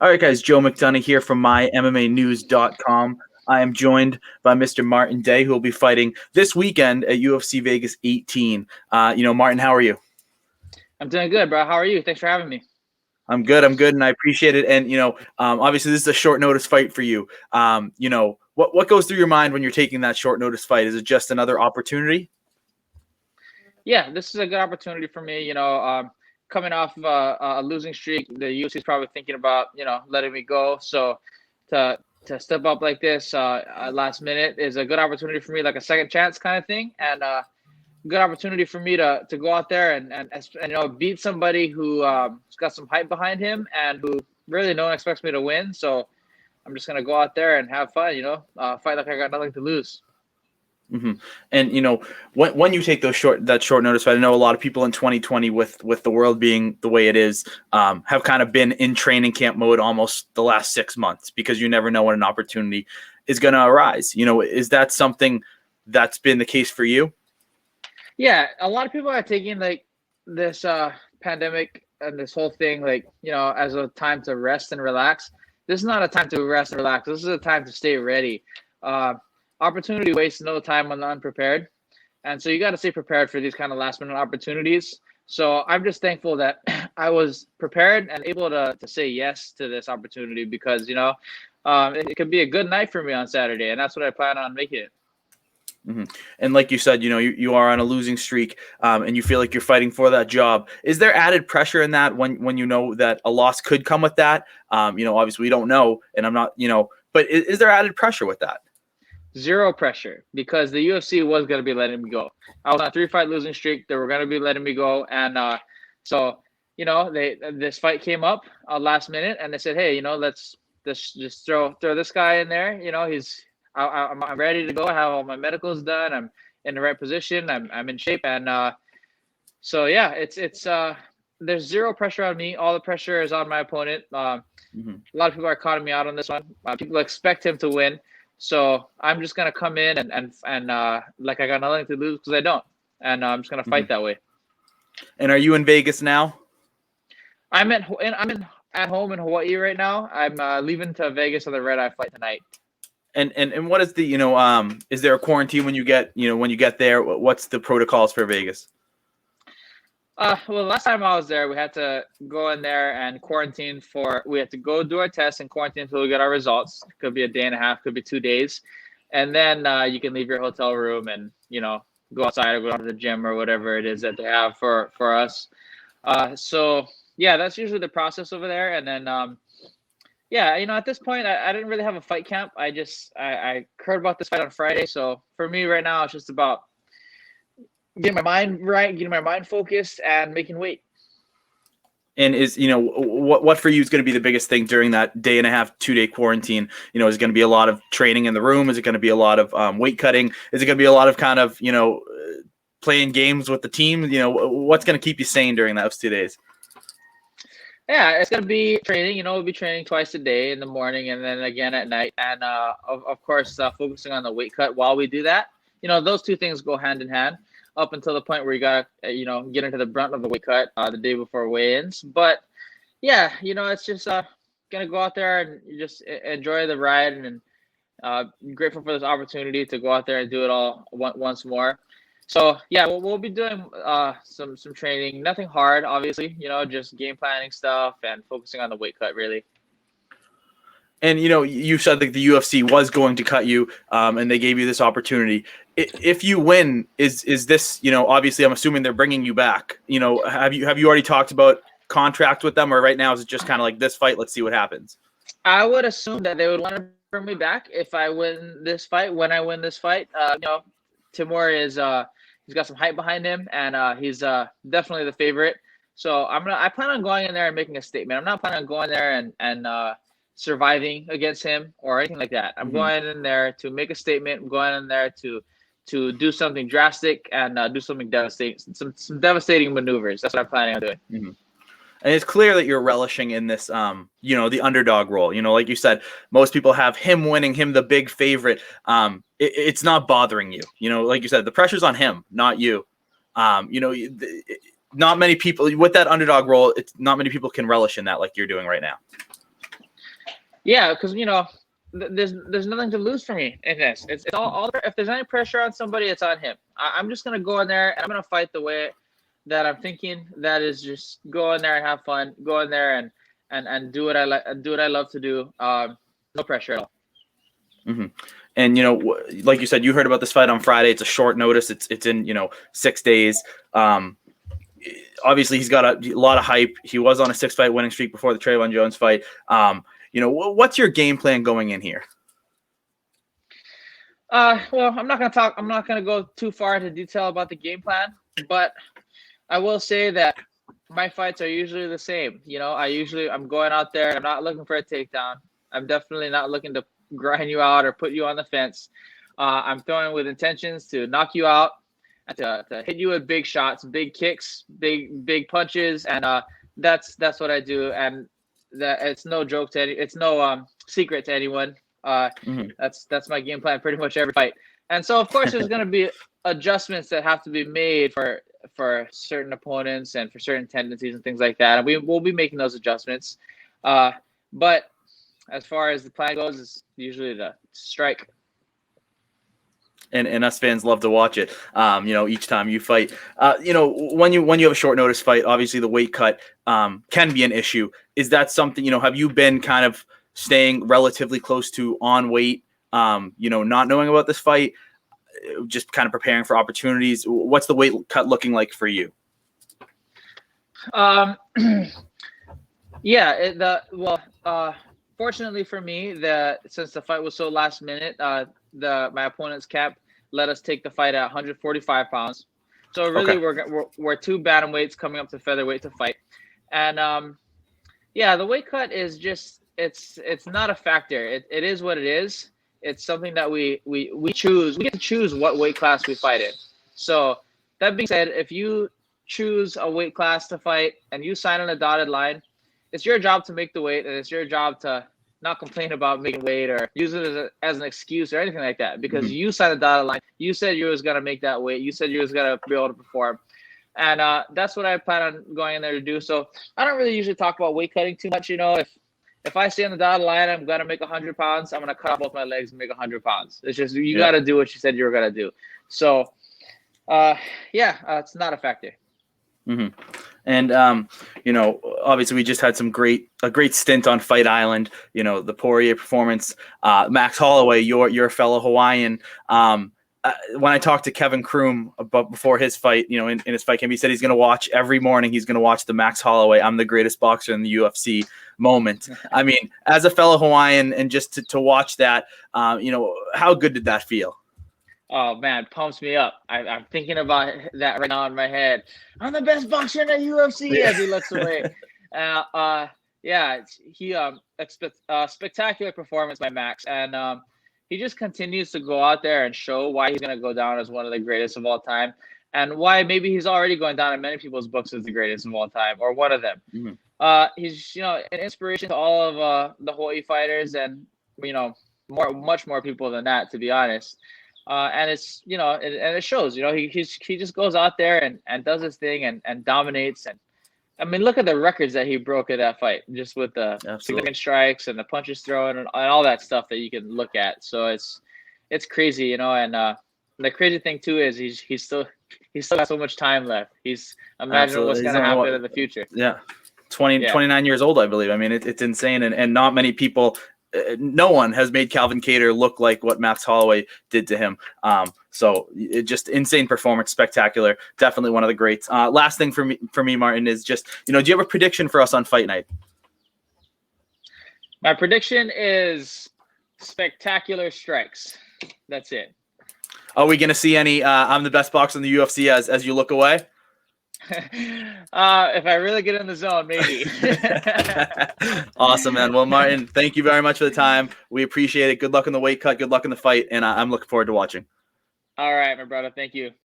All right, guys, Joe McDonough here from MyMMAnews.com. I am joined by Mr. Martin Day, who will be fighting this weekend at UFC Vegas 18. Martin, how are you? I'm doing good, bro. How are you? Thanks for having me. I'm good, and I appreciate it. And, obviously this is a short notice fight for you. What goes through your mind when you're taking that short notice fight? Is it just another opportunity? Yeah, this is a good opportunity for me. Coming off of a losing streak, the UFC is probably thinking about letting me go. So to step up like this last minute is a good opportunity for me, like a second chance kind of thing, and good opportunity for me to go out there and beat somebody who has got some hype behind him and who really no one expects me to win. So I'm just gonna go out there and have fun. Fight like I got nothing to lose. Mm-hmm. And when you take that short notice fight, I know a lot of people in 2020 with the world being the way it is, have kind of been in training camp mode almost the last 6 months because you never know when an opportunity is going to arise. Is that something that's been the case for you? Yeah, a lot of people are taking like this pandemic and this whole thing as a time to rest and relax. This is not a time to rest and relax. This is a time to stay ready. Uh, Opportunity wastes no time on the unprepared, and so you got to stay prepared for these kind of last minute opportunities. So I'm just thankful that I was prepared and able to say yes to this opportunity because it could be a good night for me on Saturday, and that's what I plan on making it. Mm-hmm. And like you said, you are on a losing streak, and you feel like you're fighting for that job. Is there added pressure in that when you know that a loss could come with that? Obviously we don't know, and I'm not, but is there added pressure with that? Zero pressure because the UFC was going to be letting me go. I was on a 3-fight losing streak. They were going to be letting me go, and so this fight came up last minute, and they said, hey, let's just throw this guy in there. I'm ready to go. I have all my medicals done. I'm in the right position. I'm in shape, and so yeah, it's there's zero pressure on me. All the pressure is on my opponent. Mm-hmm. A lot of people are calling me out on this one. People expect him to win. So I'm just gonna come in and like I got nothing to lose because I don't, and I'm just gonna fight that way. And are you in Vegas now? I'm at home in Hawaii right now. I'm leaving to Vegas on the red eye flight tonight. And what is the is there a quarantine when you get there? What's the protocols for Vegas? Well, last time I was there, we had to go in there and quarantine we had to go do our test and quarantine until we get our results. It could be a day and a half, could be 2 days. And then you can leave your hotel room and, go outside or go down to the gym or whatever it is that they have for us. So, yeah, that's usually the process over there. And then, yeah, at this point, I didn't really have a fight camp. I heard about this fight on Friday. So for me right now, it's just about getting my mind right, getting my mind focused, and making weight. And is what for you is going to be the biggest thing during that day and a half, 2-day quarantine? Is it going to be a lot of training in the room? Is it going to be a lot of weight cutting? Is it going to be a lot of kind of playing games with the team? What's going to keep you sane during those 2 days? Yeah, it's gonna be training. We'll be training twice a day in the morning and then again at night, and of course focusing on the weight cut while we do that. Those two things go hand in hand up until the point where you gotta get into the brunt of the weight cut the day before weigh-ins. But yeah, it's just gonna go out there and just enjoy the ride and grateful for this opportunity to go out there and do it all once more. So yeah, we'll be doing some training, nothing hard, obviously. Just game planning stuff and focusing on the weight cut, really. And you said that the UFC was going to cut you, and they gave you this opportunity. If you win, is this obviously I'm assuming they're bringing you back. Have you already talked about contract with them, or right now is it just kind of like this fight? Let's see what happens. I would assume that they would want to bring me back if I win this fight. When I win this fight, Timur is he's got some hype behind him, and he's definitely the favorite. So I plan on going in there and making a statement. I'm not planning on going there and surviving against him or anything like that. I'm going in there to make a statement. I'm going in there to do something drastic and do something devastating, some devastating maneuvers. That's what I'm planning on doing. Mm-hmm. And it's clear that you're relishing in this, the underdog role. Like you said, most people have him winning, him the big favorite. It's not bothering you. Like you said, the pressure's on him, not you. Not many people with that underdog role. Not many people can relish in that like you're doing right now. Yeah, because there's nothing to lose for me in this. It's all if there's any pressure on somebody, it's on him. I'm just gonna go in there and I'm gonna fight the way that I'm thinking. That is just go in there and have fun. Go in there and do what I like. Do what I love to do. No pressure at all. Mm-hmm. And like you said, you heard about this fight on Friday. It's a short notice. It's in 6 days. Obviously, he's got a lot of hype. He was on a 6-fight winning streak before the Trayvon Jones fight. What's your game plan going in here? Well, I'm not gonna go too far into detail about the game plan, but I will say that my fights are usually the same. I'm going out there and I'm not looking for a takedown. I'm definitely not looking to grind you out or put you on the fence. I'm throwing with intentions to knock you out, to hit you with big shots, big kicks, big punches, and that's what I do. And that it's no joke to it's no secret to anyone. That's my game plan pretty much every fight. And so of course there's going to be adjustments that have to be made for certain opponents and for certain tendencies and things like that. And we'll be making those adjustments. But as far as the plan goes, it's usually to strike. And us fans love to watch it. Each time you fight, when you have a short notice fight, obviously the weight cut can be an issue. Is that something, have you been kind of staying relatively close to on weight, not knowing about this fight, just kind of preparing for opportunities? What's the weight cut looking like for you? Fortunately for me, since the fight was so last minute, my opponent's camp let us take the fight at 145 pounds. So really, we're 2 bantamweights coming up to featherweight to fight, and the weight cut is just it's not a factor. It is what it is. It's something that we choose. We get to choose what weight class we fight in. So that being said, if you choose a weight class to fight and you sign on a dotted line, it's your job to make the weight, and it's your job to not complain about making weight or use it as an excuse or anything like that, because you signed a dotted line. You said you was going to make that weight. You said you was going to be able to perform. And that's what I plan on going in there to do. So I don't really usually talk about weight cutting too much. If I stay on the dotted line, I'm going to make 100 pounds. I'm going to cut off both my legs and make 100 pounds. It's just, you got to do what you said you were going to do. So, it's not a factor. Mm-hmm. And, obviously we just had a great stint on Fight Island, the Poirier performance, Max Holloway, your fellow Hawaiian. When I talked to Kevin Kroom before his fight, in his fight camp, he said he's going to watch every morning. He's going to watch the Max Holloway, I'm the greatest boxer in the UFC moment. I mean, as a fellow Hawaiian, and just to watch that, how good did that feel? Oh man, pumps me up. I'm thinking about that right now in my head. I'm the best boxer in the UFC as he looks away. Spectacular performance by Max, and he just continues to go out there and show why he's going to go down as one of the greatest of all time, and why maybe he's already going down in many people's books as the greatest of all time, or one of them. Mm-hmm. He's an inspiration to all of the Hawaii fighters, and much more people than that, to be honest. And it's and it shows. He just goes out there and does his thing and dominates. And I mean, look at the records that he broke at that fight, just with the significant strikes and the punches thrown and all that stuff that you can look at. So it's crazy, And the crazy thing too is he's still got so much time left. He's imagining what's going to happen in the future. Yeah, 29 years old, I believe. I mean, it's insane, and not many people. No one has made Calvin Kattar look like what Max Holloway did to him. So it just insane performance, spectacular. Definitely one of the greats. Last thing for me, Martin, is just, do you have a prediction for us on fight night? My prediction is spectacular strikes. That's it. Are we going to see any I'm the best boxer in the UFC as you look away? If I really get in the zone, maybe. Awesome, man. Well, Martin, thank you very much for the time. We appreciate it. Good luck in the weight cut. Good luck in the fight. And I'm looking forward to watching. All right, my brother. Thank you.